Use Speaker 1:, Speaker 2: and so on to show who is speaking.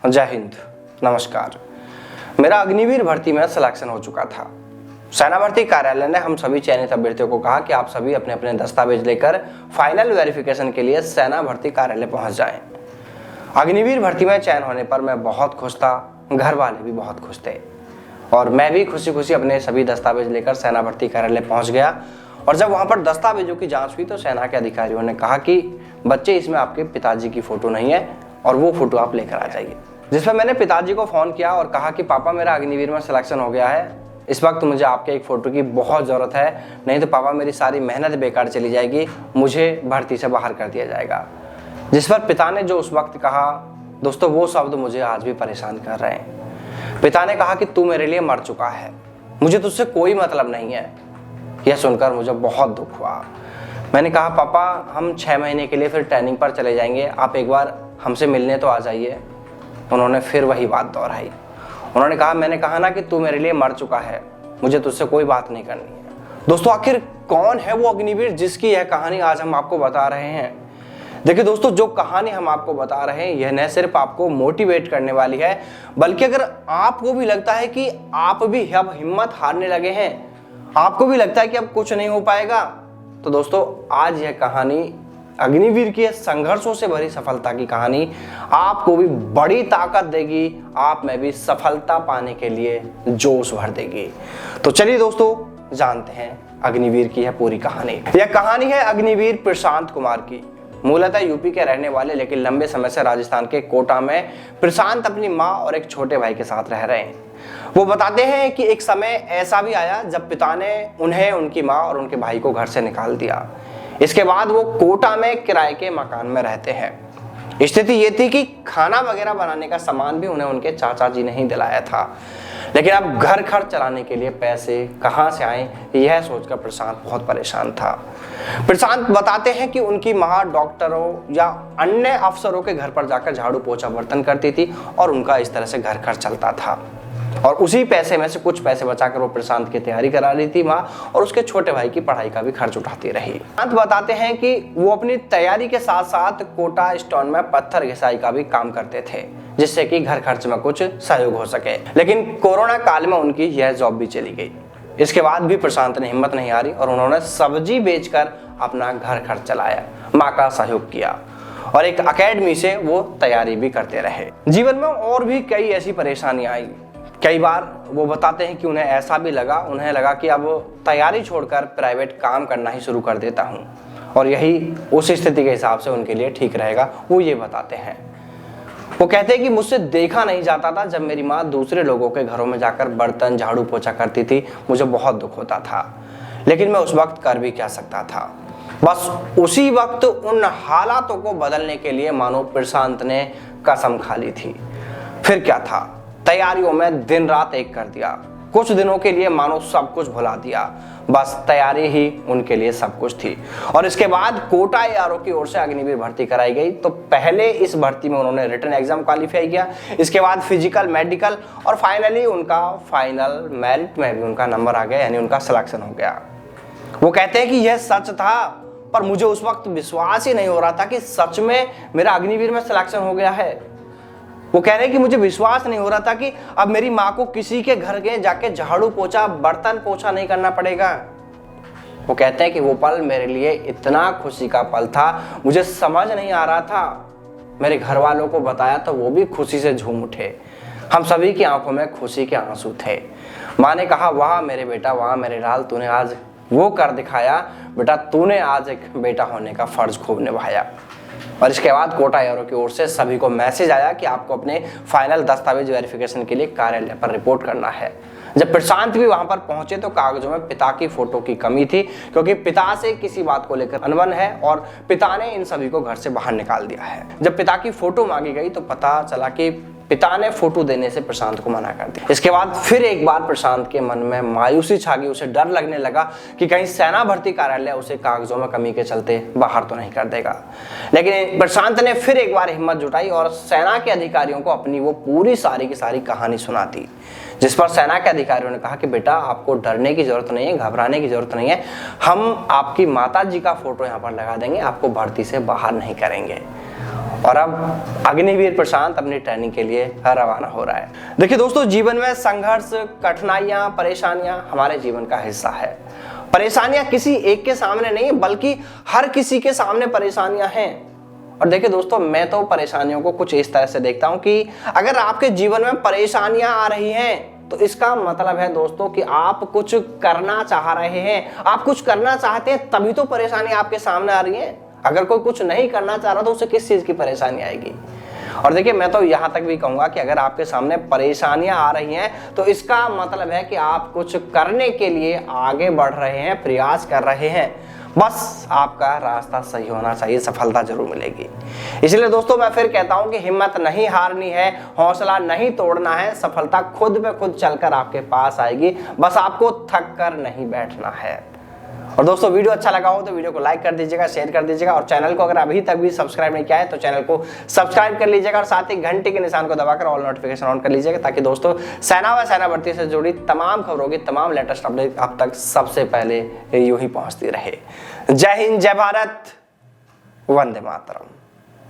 Speaker 1: जय हिंद, नमस्कार। मेरा अग्निवीर भर्ती में सिलेक्शन हो चुका था। सेना भर्ती कार्यालय ने हम सभी चयनित अभ्यर्थियों को कहा कि आप सभी अपने अपने दस्तावेज लेकर फाइनल वेरिफिकेशन के लिए सेना भर्ती कार्यालय पहुंच जाएं। अग्निवीर भर्ती में चयन होने पर मैं बहुत खुश था, घर वाले भी बहुत खुश थे और मैं भी खुशी खुशी अपने सभी दस्तावेज लेकर सेना भर्ती कार्यालय पहुंच गया। और जब वहां पर दस्तावेजों की जांच हुई तो सेना के अधिकारियों ने कहा कि बच्चे, इसमें आपके पिताजी की फोटो नहीं है और वो फोटो आप लेकर आ जाइए। जिस पर मैंने पिताजी को फ़ोन किया और कहा कि पापा, मेरा अग्निवीर में सिलेक्शन हो गया है, इस वक्त मुझे आपके एक फ़ोटो की बहुत ज़रूरत है, नहीं तो पापा मेरी सारी मेहनत बेकार चली जाएगी, मुझे भर्ती से बाहर कर दिया जाएगा। जिस पर पिता ने जो उस वक्त कहा, दोस्तों, वो शब्द मुझे आज भी परेशान कर रहे हैं। पिता ने कहा कि तू मेरे लिए मर चुका है, मुझे तुझसे कोई मतलब नहीं है। यह सुनकर मुझे बहुत दुख हुआ। मैंने कहा, पापा, हम 6 महीने के लिए फिर ट्रेनिंग पर चले जाएंगे, आप एक बार हमसे मिलने तो आ जाइए। उन्होंने फिर वही बात दोहराई। उन्होंने कहा, मैंने कहा ना कि तू मेरे लिए मर चुका है, मुझे तुझसे कोई बात नहीं करनी है। दोस्तों, आखिर कौन है वो अग्निवीर जिसकी यह कहानी आज हम आपको बता रहे हैं? देखिए दोस्तों, जो कहानी हम आपको बता रहे हैं यह न सिर्फ आपको मोटिवेट करने वाली है, बल्कि अगर आपको भी लगता है कि आप भी अब हिम्मत हारने लगे हैं, आपको भी लगता है कि अब कुछ नहीं हो पाएगा, तो दोस्तों आज यह कहानी अग्निवीर की संघर्षों से भरी सफलता की कहानी आपको भी बड़ी ताकत देगी, आप में भी सफलता पाने के लिए जोश भर देगी। तो चलिए दोस्तों, जानते हैं अग्निवीर की यह पूरी कहानी। यह कहानी है अग्निवीर प्रशांत कुमार की। मूलतः यूपी के रहने वाले, लेकिन लंबे समय से राजस्थान के कोटा में प्रशांत अपनी माँ और एक छोटे भाई के साथ रह रहे हैं। वो बताते हैं कि एक समय ऐसा भी आया जब पिता ने उन्हें, उनकी माँ और उनके भाई को घर से निकाल दिया। इसके बाद वो कोटा में किराए के मकान में रहते हैं। स्थिति ये थी कि खाना वगैरह बनाने का सामान भी उन्हें उनके चाचा जी ने ही दिलाया था, लेकिन अब घर खर्च चलाने के लिए पैसे कहाँ से आए, यह सोचकर प्रशांत बहुत परेशान था। प्रशांत बताते हैं कि उनकी माँ डॉक्टरों या अन्य अफसरों के घर पर जाकर झाड़ू पोछा बर्तन करती थी और उनका इस तरह से घर खर्च चलता था। और उसी पैसे में से कुछ पैसे बचाकर वो प्रशांत की तैयारी करा रही थी माँ, और उसके छोटे भाई की पढ़ाई का भी खर्च उठाती रही। प्रशांत बताते हैं कि वो अपनी तैयारी के साथ साथ कोटा स्टोन में पत्थर घिसाई का भी काम करते थे, जिससे कि घर खर्च में कुछ सहयोग हो सके। लेकिन कोरोना काल में उनकी यह जॉब भी चली गई। इसके बाद भी प्रशांत ने हिम्मत नहीं हारी और उन्होंने सब्जी बेचकर अपना घर खर्च चलाया, माँ का सहयोग किया और एक अकेडमी से वो तैयारी भी करते रहे। जीवन में और भी कई ऐसी परेशानियां आई। कई बार वो बताते हैं कि उन्हें लगा कि अब तैयारी छोड़कर प्राइवेट काम करना ही शुरू कर देता हूँ और यही उस स्थिति के हिसाब से उनके लिए ठीक रहेगा। वो ये बताते हैं, वो कहते हैं कि मुझसे देखा नहीं जाता था जब मेरी माँ दूसरे लोगों के घरों में जाकर बर्तन झाड़ू पोछा करती थी, मुझे बहुत दुख होता था, लेकिन मैं उस वक्त कर भी क्या सकता था। बस उसी वक्त उन हालातों को बदलने के लिए मानो प्रशांत ने कसम खा ली थी। फिर क्या था, तैयारियों में दिन रात एक कर दिया। कुछ दिनों के लिए मानो सब कुछ भुला दिया, बस तैयारी ही उनके लिए सब कुछ थी। और इसके बाद कोटा एआरओ की ओर से अग्निवीर भर्ती कराई गई। तो पहले इस भर्ती में उन्होंने रिटन एग्जाम क्वालिफाई किया, इसके बाद फिजिकल, मेडिकल और फाइनली उनका फाइनल मेरिट में भी उनका नंबर आ गया, यानी उनका सिलेक्शन हो गया। वो कहते हैं कि यह सच था, पर मुझे उस वक्त विश्वास ही नहीं हो रहा था कि सच में मेरा अग्निवीर में सिलेक्शन हो गया है। वो कह रहे हैं कि मुझे विश्वास नहीं हो रहा था कि अब मेरी माँ को किसी के घर के जाके झाड़ू पोछा, बर्तन पोछा नहीं करना पड़ेगा। वो कहते हैं कि वो पल मेरे लिए इतना खुशी का पल था, मुझे समझ नहीं आ रहा था। मेरे घर वालों को बताया तो वो भी खुशी से झूम उठे। हम सभी की आंखों में खुशी के आंसू थे। माँ ने कहा, वाह मेरे बेटा, वाह मेरे लाल, तूने आज वो कर दिखाया बेटा, तूने आज एक बेटा होने का फर्ज खूब निभाया। और इसके बाद कोटा एआरओ की ओर से सभी को मैसेज आया कि आपको अपने फाइनल दस्तावेज वेरिफिकेशन के लिए कार्यालय पर रिपोर्ट करना है। जब प्रशांत भी वहां पर पहुंचे तो कागजों में पिता की फोटो की कमी थी, क्योंकि पिता से किसी बात को लेकर अनबन है और पिता ने इन सभी को घर से बाहर निकाल दिया है। जब पिता की फोटो मांगी गई तो पता चला कि पिता ने फोटो देने से प्रशांत को मना कर दिया। इसके बाद फिर एक बार प्रशांत के मन में मायूसी छा गई, उसे डर लगने लगा कि कहीं सेना भर्ती कार्यालय उसे कागजों में कमी के चलते बाहर तो नहीं कर देगा। लेकिन प्रशांत ने फिर एक बार हिम्मत जुटाई और सेना के अधिकारियों को अपनी वो पूरी सारी की सारी कहानी सुना दी, जिस पर सेना के अधिकारियों ने कहा कि बेटा, आपको डरने की जरूरत नहीं है, घबराने की जरूरत नहीं है, हम आपकी माता जी का फोटो यहाँ पर लगा देंगे, आपको भर्ती से बाहर नहीं करेंगे। और अब अग्निवीर प्रशांत अपनी ट्रेनिंग के लिए रवाना हो रहा है। देखिए दोस्तों, जीवन में संघर्ष, कठिनाइयां, परेशानियां हमारे जीवन का हिस्सा है। परेशानियां किसी एक के सामने नहीं बल्कि हर किसी के सामने परेशानियां हैं। और देखिए दोस्तों, मैं तो परेशानियों को कुछ इस तरह से देखता हूं कि अगर आपके जीवन में परेशानियां आ रही हैं तो इसका मतलब है दोस्तों कि आप कुछ करना चाह रहे हैं, आप कुछ करना चाहते हैं, तभी तो परेशानी आपके सामने आ रही है। अगर कोई कुछ नहीं करना चाह रहा तो उसे किस चीज की परेशानी आएगी। और देखिए, मैं तो यहां तक भी कहूंगा कि अगर आपके सामने परेशानियां आ रही हैं तो इसका मतलब है कि आप कुछ करने के लिए आगे बढ़ रहे हैं, प्रयास कर रहे हैं। बस आपका रास्ता सही होना चाहिए, सफलता जरूर मिलेगी। इसलिए दोस्तों, मैं फिर कहता हूं कि हिम्मत नहीं हारनी है, हौसला नहीं तोड़ना है, सफलता खुद ब खुद चलकर आपके पास आएगी। बस आपको थक कर नहीं बैठना है। और दोस्तों, वीडियो अच्छा लगा हो तो वीडियो को लाइक कर दीजिएगा, शेयर कर दीजिएगा, और चैनल को अगर अभी तक भी सब्सक्राइब नहीं किया है तो चैनल को सब्सक्राइब कर लीजिएगा, और साथ ही घंटे के निशान को दबाकर ऑल नोटिफिकेशन ऑन कर लीजिएगा, ताकि दोस्तों सेना व सेना भर्ती से जुड़ी तमाम खबरों की तमाम लेटेस्ट अपडेट आप तक सबसे पहले यूं ही पहुंचती रहे। जय हिंद, जय भारत, वंदे मातरम।